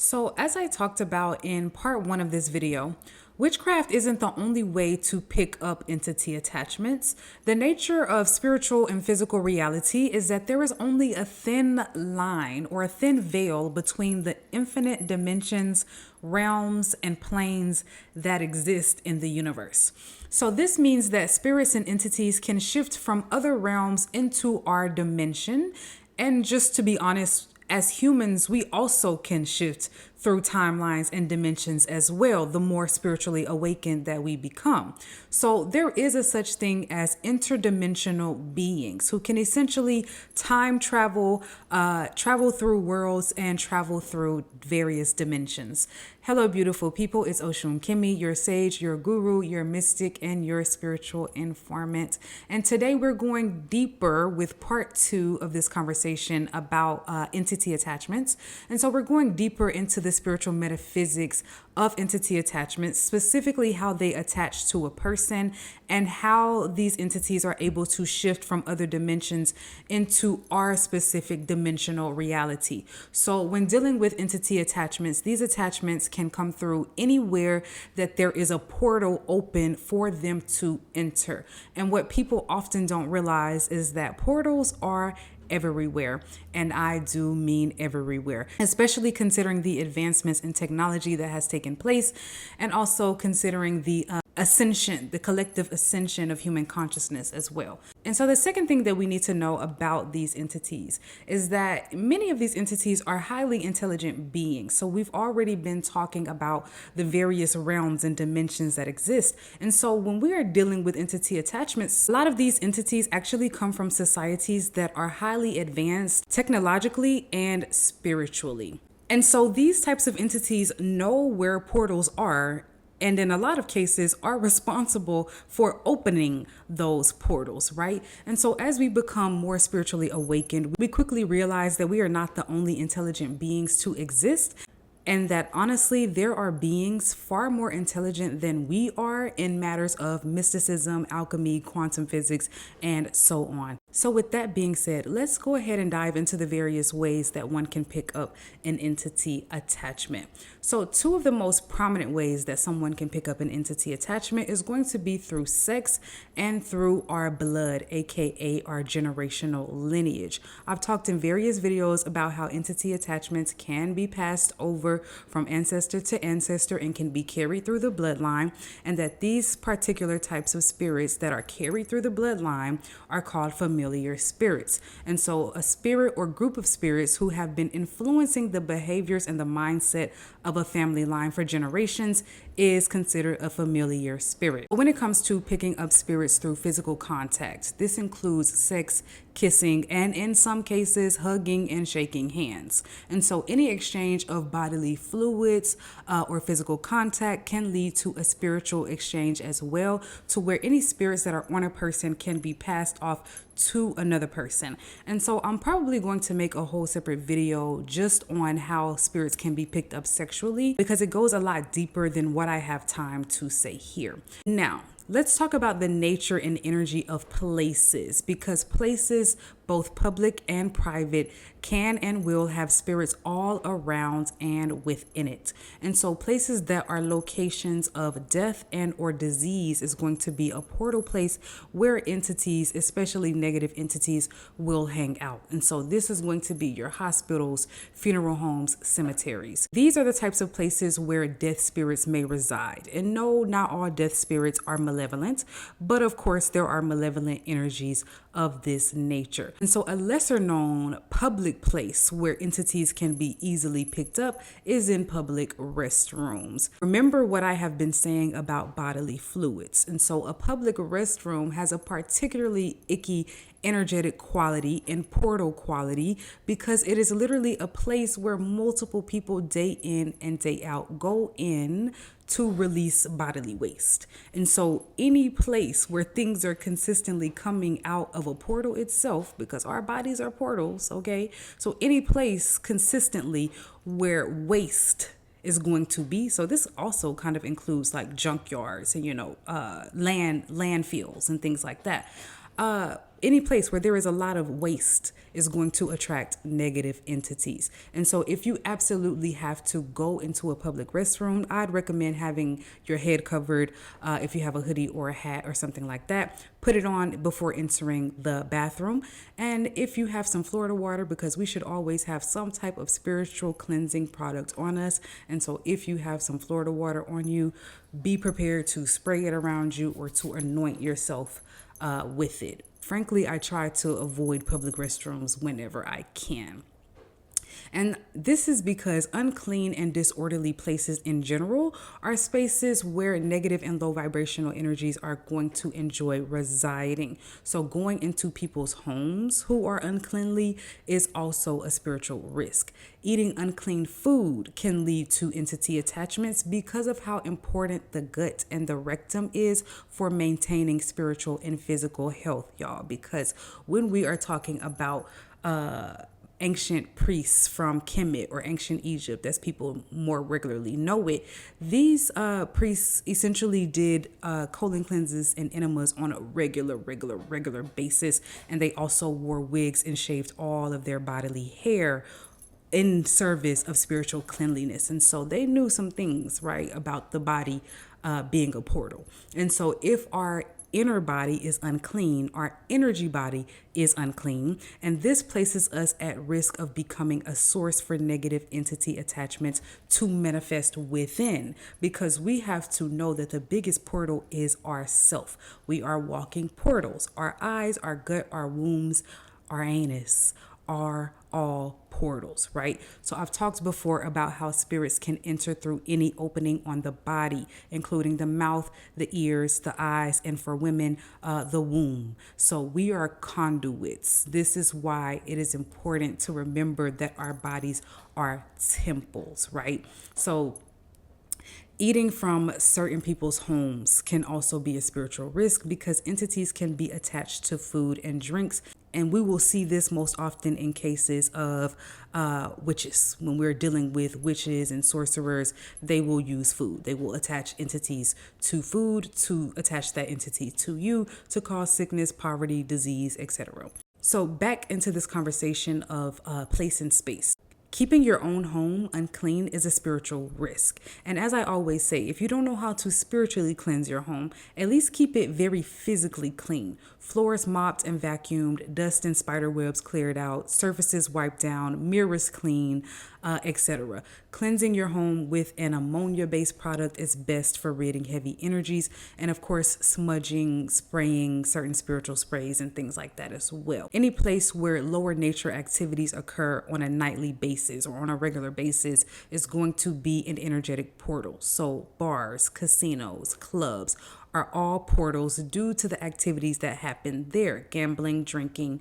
So, as I talked about in part one of this video, witchcraft isn't the only way to pick up entity attachments. The nature of spiritual and physical reality is that there is only a thin line or a thin veil between the infinite dimensions, realms, and planes that exist in the universe. So, this means that spirits and entities can shift from other realms into our dimension. And just to be honest, as humans, we also can shift through timelines and dimensions as well, the more spiritually awakened that we become. So there is a such thing as interdimensional beings who can essentially time travel, travel through worlds and travel through various dimensions. Hello, beautiful people. It's Oshun Kimmy, your sage, your guru, your mystic, and your spiritual informant. And today we're going deeper with part two of this conversation about entity attachments. And so we're going deeper into the spiritual metaphysics of entity attachments, specifically how they attach to a person and how these entities are able to shift from other dimensions into our specific dimensional reality. So when dealing with entity attachments, these attachments can come through anywhere that there is a portal open for them to enter. And what people often don't realize is that portals are everywhere. And I do mean everywhere, especially considering the advancements in technology that has taken place and also considering the ascension, the collective ascension of human consciousness as well. And so the second thing that we need to know about these entities is that many of these entities are highly intelligent beings. So we've already been talking about the various realms and dimensions that exist. And so when we are dealing with entity attachments, a lot of these entities actually come from societies that are highly advanced technologically and spiritually. And so these types of entities know where portals are, and in a lot of cases are responsible for opening those portals, right? And so as we become more spiritually awakened, we quickly realize that we are not the only intelligent beings to exist. And that honestly, there are beings far more intelligent than we are in matters of mysticism, alchemy, quantum physics, and so on. So with that being said, let's go ahead and dive into the various ways that one can pick up an entity attachment. So two of the most prominent ways that someone can pick up an entity attachment is going to be through sex and through our blood, aka our generational lineage. I've talked in various videos about how entity attachments can be passed over from ancestor to ancestor and can be carried through the bloodline, and that these particular types of spirits that are carried through the bloodline are called familiar spirits. And so a spirit or group of spirits who have been influencing the behaviors and the mindset of a family line for generations is considered a familiar spirit. When it comes to picking up spirits through physical contact, this includes sex, kissing, and in some cases, hugging and shaking hands. And so any exchange of bodily fluids or physical contact can lead to a spiritual exchange as well, to where any spirits that are on a person can be passed off to another person. And so I'm probably going to make a whole separate video just on how spirits can be picked up sexually, because it goes a lot deeper than what I have time to say here. Now, let's talk about the nature and energy of places, because places, both public and private, can and will have spirits all around and within it. And so places that are locations of death and or disease is going to be a portal place where entities, especially negative entities, will hang out. And so this is going to be your hospitals, funeral homes, cemeteries. These are the types of places where death spirits may reside. And no, not all death spirits are malevolent, but of course there are malevolent energies of this nature. And so a lesser known public place where entities can be easily picked up is in public restrooms. Remember what I have been saying about bodily fluids. And so a public restroom has a particularly icky energetic quality and portal quality, because it is literally a place where multiple people day in and day out go in to release bodily waste. And so any place where things are consistently coming out of a portal itself, because our bodies are portals, okay? So any place consistently where waste is going to be. So this also kind of includes like junkyards and, landfills and things like that. any place where there is a lot of waste is going to attract negative entities. And so if you absolutely have to go into a public restroom, I'd recommend having your head covered. If you have a hoodie or a hat or something like that, put it on before entering the bathroom. And if you have some Florida water, because we should always have some type of spiritual cleansing product on us. And so if you have some Florida water on you, be prepared to spray it around you or to anoint yourself with it. Frankly, I try to avoid public restrooms whenever I can. And this is because unclean and disorderly places in general are spaces where negative and low vibrational energies are going to enjoy residing. So going into people's homes who are uncleanly is also a spiritual risk. Eating unclean food can lead to entity attachments because of how important the gut and the rectum is for maintaining spiritual and physical health, y'all. Because when we are talking about ancient priests from Kemet or ancient Egypt, as people more regularly know it, these priests essentially did colon cleanses and enemas on a regular basis. And they also wore wigs and shaved all of their bodily hair in service of spiritual cleanliness. And so they knew some things, right, about the body being a portal. And so if our inner body is unclean, our energy body is unclean, and this places us at risk of becoming a source for negative entity attachments to manifest within, because we have to know that the biggest portal is ourself. We are walking portals. Our eyes, our gut, our wombs, our anus are all portals, right? So I've talked before about how spirits can enter through any opening on the body, including the mouth, the ears, the eyes, and for women, the womb. So we are conduits. This is why it is important to remember that our bodies are temples, right? So eating from certain people's homes can also be a spiritual risk because entities can be attached to food and drinks. And we will see this most often in cases of witches. When we're dealing with witches and sorcerers, they will use food. They will attach entities to food to attach that entity to you to cause sickness, poverty, disease, etc. So back into this conversation of place and space. Keeping your own home unclean is a spiritual risk. And as I always say, if you don't know how to spiritually cleanse your home, at least keep it very physically clean. Floors mopped and vacuumed, dust and spider webs cleared out, surfaces wiped down, mirrors clean, etc. Cleansing your home with an ammonia-based product is best for ridding heavy energies, and of course, smudging, spraying certain spiritual sprays and things like that as well. Any place where lower nature activities occur on a nightly basis or on a regular basis is going to be an energetic portal. So bars, casinos, clubs are all portals due to the activities that happen there: gambling, drinking,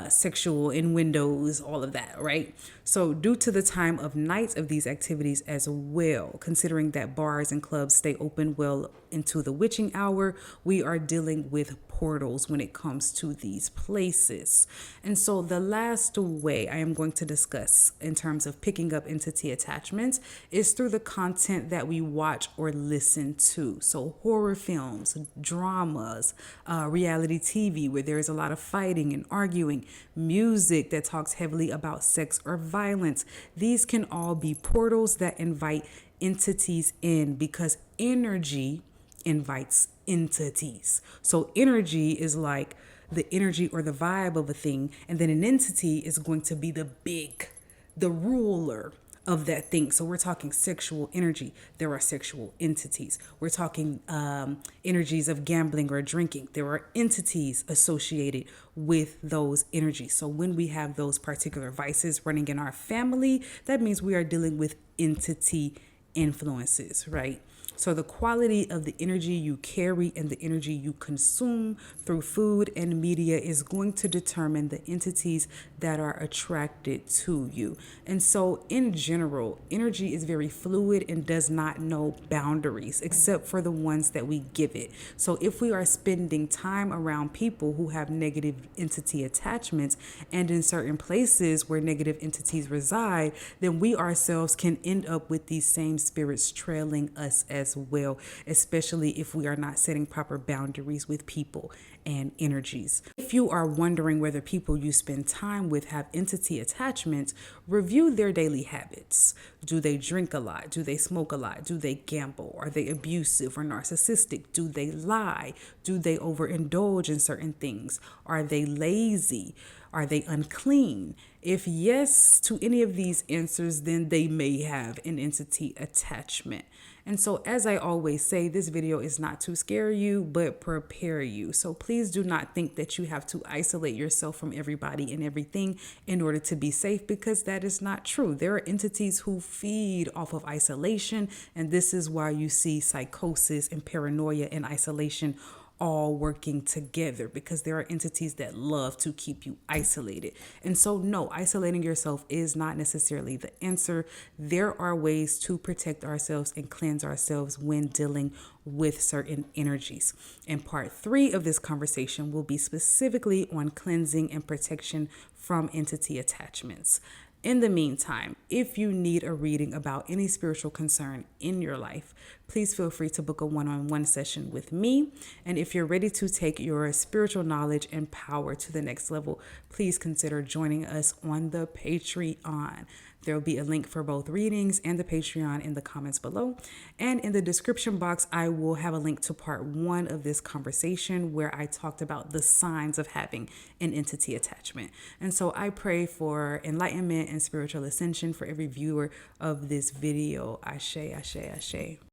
sexual innuendos, all of that, right? So due to the time of night of these activities as well, considering that bars and clubs stay open well into the witching hour, we are dealing with portals when it comes to these places. And so the last way I am going to discuss in terms of picking up entity attachments is through the content that we watch or listen to. So horror films, dramas, reality TV where there is a lot of fighting and arguing, music that talks heavily about sex or violence. These can all be portals that invite entities in, because energy invites entities. So energy is like the energy or the vibe of a thing, and then an entity is going to be the ruler of that thing. So we're talking sexual energy. There are sexual entities. We're talking energies of gambling or drinking. There are entities associated with those energies. So when we have those particular vices running in our family, that means we are dealing with entity influences, right? So the quality of the energy you carry and the energy you consume through food and media is going to determine the entities that are attracted to you. And so in general, energy is very fluid and does not know boundaries except for the ones that we give it. So if we are spending time around people who have negative entity attachments and in certain places where negative entities reside, then we ourselves can end up with these same spirits trailing us as well, especially if we are not setting proper boundaries with people and energies. If you are wondering whether people you spend time with have entity attachments, review their daily habits. Do they drink a lot? Do they smoke a lot? Do they gamble? Are they abusive or narcissistic? Do they lie? Do they overindulge in certain things? Are they lazy? Are they unclean? If yes to any of these answers, then they may have an entity attachment. And so, as I always say, this video is not to scare you, but prepare you. So please do not think that you have to isolate yourself from everybody and everything in order to be safe, because that is not true. There are entities who feed off of isolation, and this is why you see psychosis and paranoia and isolation all working together, because there are entities that love to keep you isolated. And so, no, isolating yourself is not necessarily the answer. There are ways to protect ourselves and cleanse ourselves when dealing with certain energies. And part 3 of this conversation will be specifically on cleansing and protection from entity attachments. In the meantime, if you need a reading about any spiritual concern in your life, please feel free to book a one-on-one session with me. And if you're ready to take your spiritual knowledge and power to the next level, please consider joining us on the Patreon. There will be a link for both readings and the Patreon in the comments below. And in the description box, I will have a link to part 1 of this conversation where I talked about the signs of having an entity attachment. And so I pray for enlightenment and spiritual ascension for every viewer of this video. Ashe, ashe, ashe.